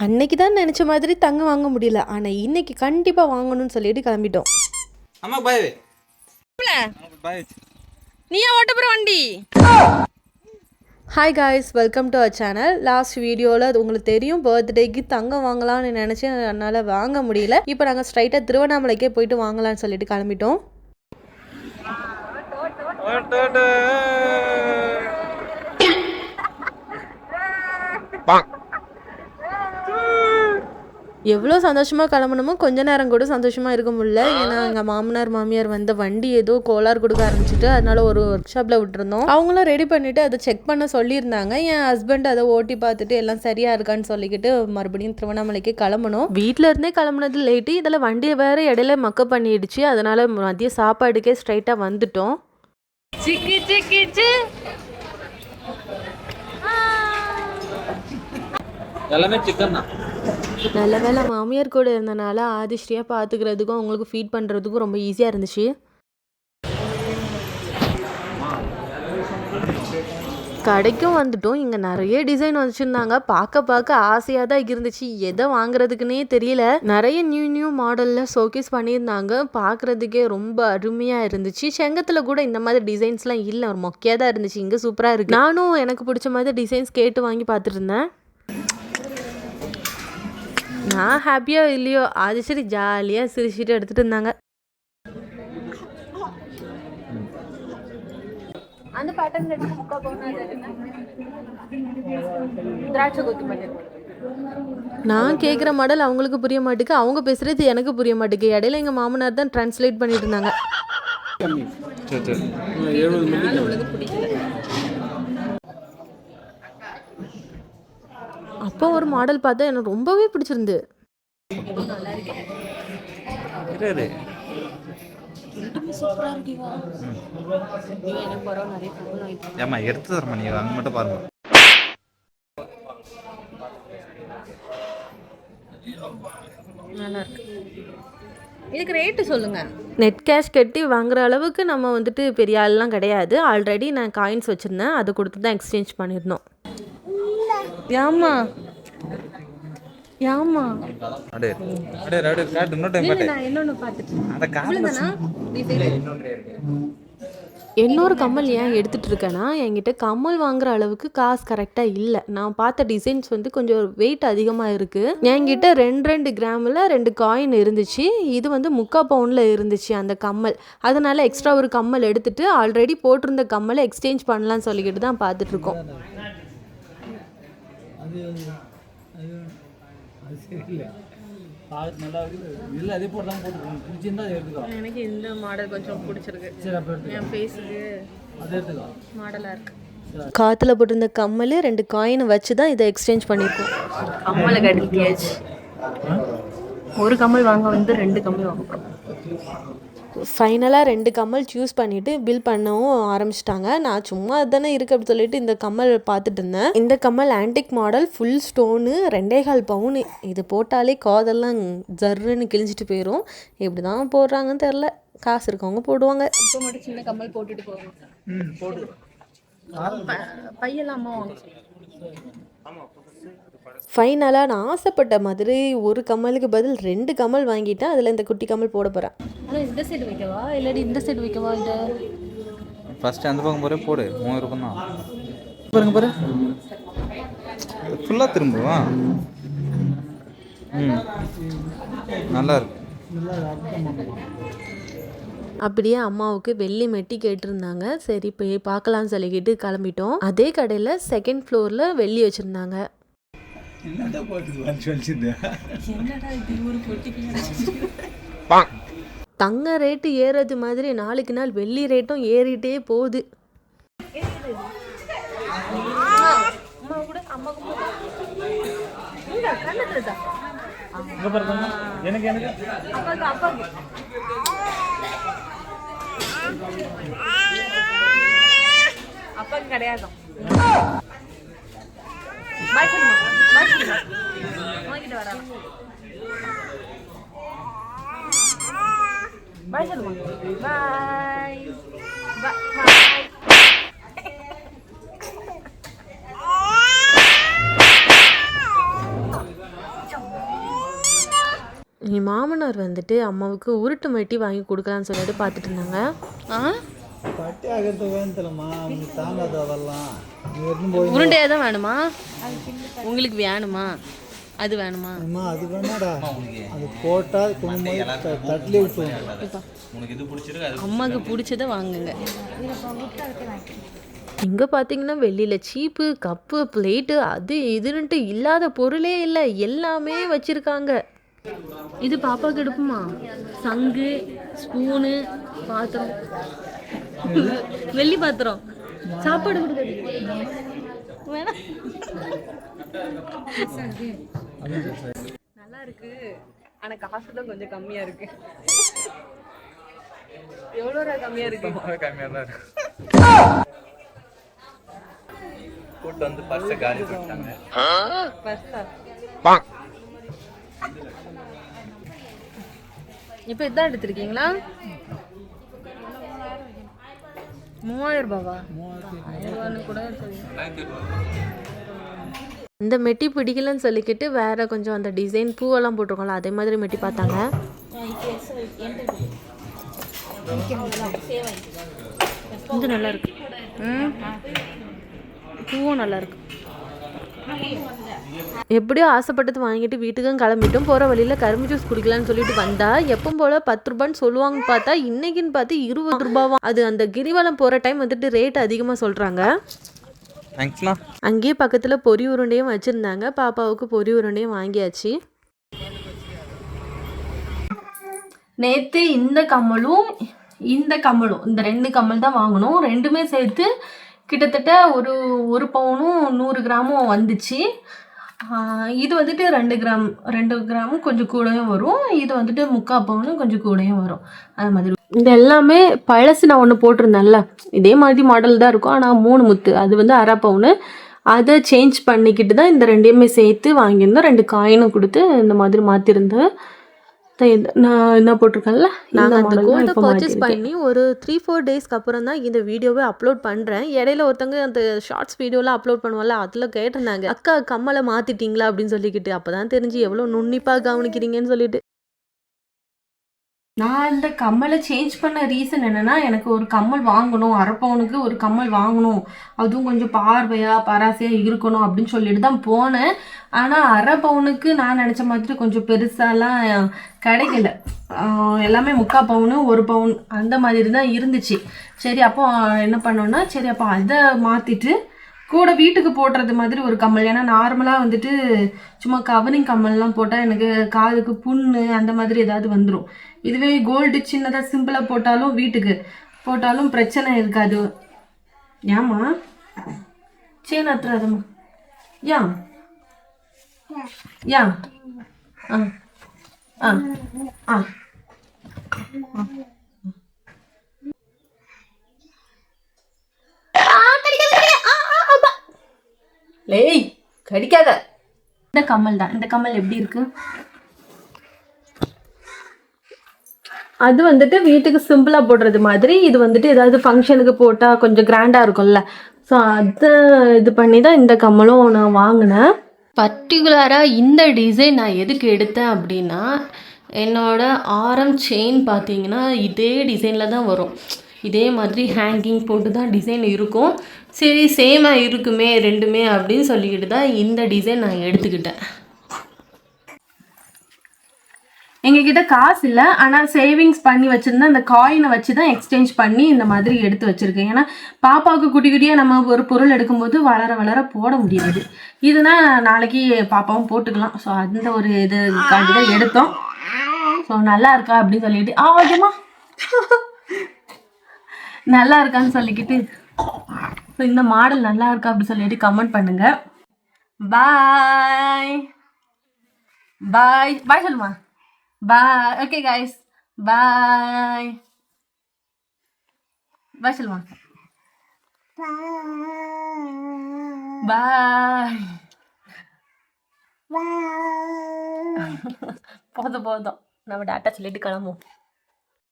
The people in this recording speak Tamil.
அன்னைக்கு தான் நினச்ச மாதிரி தங்கம் வாங்க முடியல, ஆனால் இன்னைக்கு கண்டிப்பாக வாங்கணும்னு சொல்லிட்டு கிளம்பிட்டோம். அம்மா பாய் பாய். நீயா ஓட்ட போகிற வண்டி? Hi guys, welcome to our channel. Last வீடியோவில் அது உங்களுக்கு தெரியும், பர்த்டேக்கு தங்கம் வாங்கலாம்னு நினச்சேன், என்னால் வாங்க முடியல. இப்போ நாங்கள் ஸ்ட்ரைட்டாக திருவண்ணாமலைக்கே போயிட்டு வாங்கலாம்னு சொல்லிட்டு கிளம்பிட்டோம். எவ்வளோ சந்தோஷமாக கிளம்பணுமோ கொஞ்ச நேரம் கூட சந்தோஷமாக இருக்க முடியல. ஏன்னா எங்கள் மாமனார் மாமியார் வந்த வண்டி ஏதோ கோளாறு கொடுக்க ஆரம்பிச்சிட்டு, அதனால ஒரு ஒர்க் ஷாப்பில் விட்டுருந்தோம். அவங்களும் ரெடி பண்ணிவிட்டு அதை செக் பண்ண சொல்லியிருந்தாங்க. என் ஹஸ்பண்ட் அதை ஓட்டி பார்த்துட்டு எல்லாம் சரியாக இருக்கான்னு சொல்லிக்கிட்டு மறுபடியும் திருவண்ணாமலைக்கு கிளம்பணும். வீட்டில் இருந்தே கிளம்புனது லேட்டு, இதில் வண்டியை வேறு இடையில மக்கப் பண்ணிடுச்சு. அதனால் மதிய சாப்பாடுக்கே ஸ்ட்ரைட்டாக வந்துட்டோம். எல்லாமே சிக்கன் தான். நல்ல வேலை மாமியார் கூட இருந்தனால ஆதிஸ்ரீயாக பார்த்துக்கிறதுக்கும் அவங்களுக்கு ஃபீட் பண்ணுறதுக்கும் ரொம்ப ஈஸியாக இருந்துச்சு. கடைக்கும் வந்துட்டோம். இங்கே நிறைய டிசைன் வச்சுருந்தாங்க. பார்க்க ஆசையாக தான் இருந்துச்சு, எதை வாங்குறதுக்குன்னே தெரியல. நிறைய நியூ மாடலில் ஷோகேஸ் பண்ணியிருந்தாங்க. பார்க்குறதுக்கே ரொம்ப அருமையாக இருந்துச்சு. செங்கத்தில் கூட இந்த மாதிரி டிசைன்ஸ்லாம் இல்லை, ஒரு மொக்கையாக தான் இருந்துச்சு. இங்கே சூப்பராக இருக்குது. நானும் எனக்கு பிடிச்ச மாதிரி டிசைன்ஸ் கேட்டு வாங்கி பார்த்துட்டு இருந்தேன். நான் ஹாப்பியோ இல்லையோ ஆதிஸ்ரீ ஜாலியாக சிரிச்சுட்டு எடுத்துகிட்டு இருந்தாங்க. அந்த பேட்டர்ன் நான் கேட்குற மாடல் அவங்களுக்கு புரிய மாட்டேங்குது, அவங்க பேசுறது எனக்கு புரிய மாட்டேங்குது. இடையில எங்கள் மாமனார் தான் டிரான்ஸ்லேட் பண்ணிட்டு இருந்தாங்க. அப்போ ஒரு மாடல் பார்த்தா எனக்கு ரொம்பவே பிடிச்சிருந்து. எடுத்து தரமா, நீ அங்கே மட்டும் பாருங்க. நல்லா இருக்கு. இதுக்கு ரேட்டு சொல்லுங்க. நெட் கேஷ் கட்டி வாங்குற அளவுக்கு நம்ம வந்துட்டு பெரிய ஆள்லாம் கிடையாது. ஆல்ரெடி நான் காயின்ஸ் வச்சுருந்தேன், அதை கொடுத்து தான் எக்ஸ்சேஞ்ச் பண்ணியிருந்தோம். ஏமா இன்னொரு கம்மல் ஏன் எடுத்துட்டு இருக்கேன்னா, என்கிட்ட கம்மல் வாங்குற அளவுக்கு காசு கரெக்டாக இல்லை. நான் பார்த்த டிசைன்ஸ் வந்து கொஞ்சம் வெயிட் அதிகமாக இருக்குது. என்கிட்ட 2 கிராமில் 2 காயின் இருந்துச்சு. இது வந்து 3/4 பவுனில் இருந்துச்சு அந்த கம்மல். அதனால எக்ஸ்ட்ரா ஒரு கம்மல் எடுத்துட்டு ஆல்ரெடி போட்டிருந்த கம்மலை எக்ஸ்சேஞ்ச் பண்ணலான்னு சொல்லிக்கிட்டு தான் பார்த்துட்ருக்கோம். எனக்கு இந்த மாடல் கொஞ்சம் பிடிச்சிருக்கு, என் ஃபேஸுக்கு மாடலாக இருக்கு. காற்றுல போட்டிருந்த கம்மல் 2 காயினை வச்சு தான் இதை எக்ஸ்சேஞ்ச் பண்ணியிருக்கோம். கம்மலை கட்டியாச்சு. ஒரு கம்மல் வாங்க வந்து 2 கம்மல் வாங்க. ஃபைனலாக 2 கம்மல் சூஸ் பண்ணிவிட்டு பில் பண்ணவும் ஆரம்பிச்சிட்டாங்க. நான் சும்மா தானே இருக்குது அப்படின்னு சொல்லிட்டு இந்த கம்மல் பார்த்துட்டு இருந்தேன். இந்த கம்மல் ஆன்டிக் மாடல், ஃபுல் ஸ்டோனு, 2.25 பவுனு. இது போட்டாலே காதெல்லாம் ஜர்ருன்னு கிழிஞ்சிட்டு போயிடும். எப்படி தான் போடுறாங்கன்னு தெரில, காசு இருக்கவங்க போடுவாங்க. இப்போ மட்டும் சின்ன கம்மல் போட்டுட்டு போடுவோம். பையெல்லாம் அம்மா வாங்க. ஃபைனலாக நான் ஆசைப்பட்ட மாதிரி ஒரு கம்மலுக்கு பதில் 2 கம்மல் வாங்கிட்டேன். அதில் இந்த குட்டி கம்மல் போட போகிறேன். ஆனால் இந்த சைடு வைக்கவா இல்லாட்டி இந்த சைடு வைக்கவா? இந்த ஃபஸ்ட்டு அந்த பக்கம் போகிற போடு, 3 ரூபாய் தான். பாருங்க பாரு, ஃபுல்லாக திரும்புவா. நல்லா இருக்கு. அப்படியே அம்மாவுக்கு வெள்ளி மெட்டி கேட்டிருந்தாங்க. சரி போய் பார்க்கலான்னு சொல்லிக்கிட்டு கிளம்பிட்டோம். அதே கடையில் 2nd ஃப்ளோரில் வெள்ளி வச்சுருந்தாங்க. தங்க ரேட்டு ஏறது மாதிரி நாளுக்கு நாள் வெள்ளி ரேட்டும் ஏறிட்டே போகுது. அப்பாக்கு கிடையாது. பாய் சொல்லுமா. பாய் பாய். என் மாமனார் வந்துட்டு அம்மாவுக்கு உருட்டு மெட்டி வாங்கி கொடுக்கலான்னு சொல்லிட்டு பார்த்துட்டு இருந்தாங்க. பட்டி ஆகிறது வேணுமா உங்களுக்கு தாங்காது அதெல்லாம். உருண்டையாக தான் வேணுமா? உங்களுக்கு வேணுமா? அது வேணுமா? அம்மா அது வேணாடா. அது போட்டால் தட்டிலே விட்டுருவோம். அம்மாவுக்கு பிடிச்சதை வாங்குங்க. இங்கே பார்த்தீங்கன்னா வெளியில் சீப்பு கப்பு பிளேட்டு அது இதுன்ட்டு இல்லாத பொருளே இல்லை, எல்லாமே வச்சுருக்காங்க. இது பாப்பாவுக்கு எடுப்புமா? சங்கு, ஸ்பூனு, பாத்திரம், வெள்ளி பாத்திரம், சாப்பாடு கொடுக்குறது வேணாம். நல்லா இருக்கு, ஆனால் காசு தான் கொஞ்சம் கம்மியாக இருக்கு. எவ்வளோ கம்மியாக இருக்கு? கம்மியாக தான் இருக்கு. கூட்டு வந்து பர்ஸை காலி பண்ணிட்டாங்க. இப்போ இதான் எடுத்திருக்கீங்களா? 3000 ரூபாவா? கூட இந்த மெட்டி பிடிக்கலன்னு சொல்லிக்கிட்டு வேற கொஞ்சம் அந்த டிசைன் பூவெல்லாம் போட்டிருக்கோம்ல அதே மாதிரி மெட்டி பார்த்தாங்க. இது நல்லா இருக்கு. பூவும் நல்லா இருக்கு. எப்படியோ ஆசைப்பட்டது வாங்கிட்டு வீட்டுக்கும் கிளம்பிட்டோம். போகிற வழியில் கரும்பு ஜூஸ் குடிக்கலான்னு சொல்லிட்டு வந்தா எப்பவும் போல் 10 ரூபான்னு சொல்லுவாங்க, பார்த்தா இன்னைக்குன்னு பார்த்து 20 ரூபாவா. அது அந்த கிரிவலம் போகிற டைம் வந்துட்டு ரேட் அதிகமாக சொல்கிறாங்க. அங்கேயே பக்கத்தில் பொரி உருண்டையும் வச்சுருந்தாங்க. பாப்பாவுக்கு பொரி உருண்டையும் வாங்கியாச்சு. நேற்று இந்த கம்மலும் இந்த 2 கம்மல் தான் வாங்கணும். ரெண்டுமே சேர்த்து கிட்டத்தட்ட ஒரு பவுனும் 100 கிராமும் வந்துச்சு. இது வந்துட்டு 2 கிராமும் கொஞ்சம் கூடயும் வரும். இது வந்துட்டு 3/4 பவுனும் கொஞ்சம் கூடயும் வரும். அது மாதிரி இந்த எல்லாமே பழசு நான் ஒன்று போட்டிருந்தேன்ல, இதே மாதிரி மாடல் தான் இருக்கும். ஆனால் 3 முத்து அது வந்து 1/2 பவுனு. அதை சேஞ்ச் பண்ணிக்கிட்டு தான் இந்த 2யுமே சேர்த்து வாங்கியிருந்தோம். 2 காயினும் கொடுத்து இந்த மாதிரி மாற்றிருந்தேன். நான் என்ன போட்டிருக்கேன்ல, நாங்கள் அந்த கோல்டை பர்ச்சேஸ் பண்ணி ஒரு 3-4 டேஸ்க்கு அப்புறம் தான் இந்த வீடியோவை அப்லோட் பண்ணுறேன். இடையில ஒருத்தவங்க அந்த ஷார்ட்ஸ் வீடியோலாம் அப்லோட் பண்ணுவோம்ல, அதில் கேட்டிருந்தாங்க, அக்கா கம்மலை மாற்றிட்டீங்களா அப்படின்னு சொல்லிக்கிட்டு. அப்போ தான் தெரிஞ்சு எவ்வளோ நுண்ணிப்பாக கவனிக்கிறீங்கன்னு சொல்லிட்டு. நான் இந்த கம்மலை சேஞ்ச் பண்ண ரீசன் என்னென்னா, எனக்கு ஒரு கம்மல் வாங்கணும், 1/2 பவுனுக்கு ஒரு கம்மல் வாங்கணும், அதுவும் கொஞ்சம் பராசையாக இருக்கணும் அப்படின்னு சொல்லிட்டு தான் போனேன். ஆனால் 1/2 பவுனுக்கு நான் நினச்ச மாதிரி கொஞ்சம் பெருசாலாம் கிடைக்கல. எல்லாமே 3/4 பவுனு 1 பவுன் அந்த மாதிரி தான் இருந்துச்சு. சரி அப்போ என்ன பண்ணோன்னா, சரி அப்போ அதை மாற்றிட்டு கூட வீட்டுக்கு போடுறது மாதிரி ஒரு கம்மல். ஏன்னா நார்மலாக வந்துட்டு சும்மா கவரிங் கம்மல்லாம் போட்டால் எனக்கு காதுக்கு புண்ணு அந்த மாதிரி ஏதாவது வந்துடும். இதுவே கோல்டு சின்னதாக சிம்பிளாக போட்டாலும் வீட்டுக்கு போட்டாலும் பிரச்சனை இருக்காது. ஏம்மா சேன் அத்துறாதம்மா? ஏன் ஏன் ஆ ஆ ஆ லேய் கடிக்காத. இந்த கம்மல் தான். இந்த கம்மல் எப்படி இருக்கு? அது வந்துட்டு வீட்டுக்கு சிம்பிளாக போடுறது மாதிரி. இது வந்துட்டு ஏதாவது ஃபங்க்ஷனுக்கு போட்டால் கொஞ்சம் கிராண்டாக இருக்கும்ல. ஸோ அதை இது பண்ணி தான் இந்த கம்மலும் நான் வாங்கினேன். பர்டிகுலராக இந்த டிசைன் நான் எதுக்கு எடுத்தேன் அப்படின்னா, என்னோட ஆரம் செயின் பார்த்தீங்கன்னா இதே டிசைனில் தான் வரும். இதே மாதிரி ஹேங்கிங் போட்டு தான் டிசைன் இருக்கும். சரி சேமாக இருக்குமே ரெண்டுமே அப்படின்னு சொல்லிக்கிட்டு தான் இந்த டிசைன் நான் எடுத்துக்கிட்டேன். எங்ககிட்ட காசு இல்லை, ஆனால் சேவிங்ஸ் பண்ணி வச்சுருந்தேன். அந்த காயினை வச்சு தான் எக்ஸ்சேஞ்ச் பண்ணி இந்த மாதிரி எடுத்து வச்சுருக்கேன். ஏன்னா பாப்பாவுக்கு குட்டி குட்டியாக நம்ம ஒரு பொருள் எடுக்கும்போது வளர வளர போட முடியாது. இதுனா நாளைக்கு பாப்பாவும் போட்டுக்கலாம். ஸோ அந்த ஒரு இதுக்காண்டி தான் எடுத்தோம். ஸோ நல்லா இருக்கா அப்படின்னு சொல்லிட்டு ஆமாம்மா நல்லா இருக்கான்னு சொல்லிக்கிட்டு, ஸோ இந்த மாடல் நல்லா இருக்கா அப்படின்னு சொல்லிட்டு கமெண்ட் பண்ணுங்க. பாய் பாய் பாய் சொல்லுமா. Bye. Okay, guys. Bye. Bye, Salma. Bye. Bye. போதும் நம்ம டாட்டா சொல்லிட்டு கிளம்புவோம்.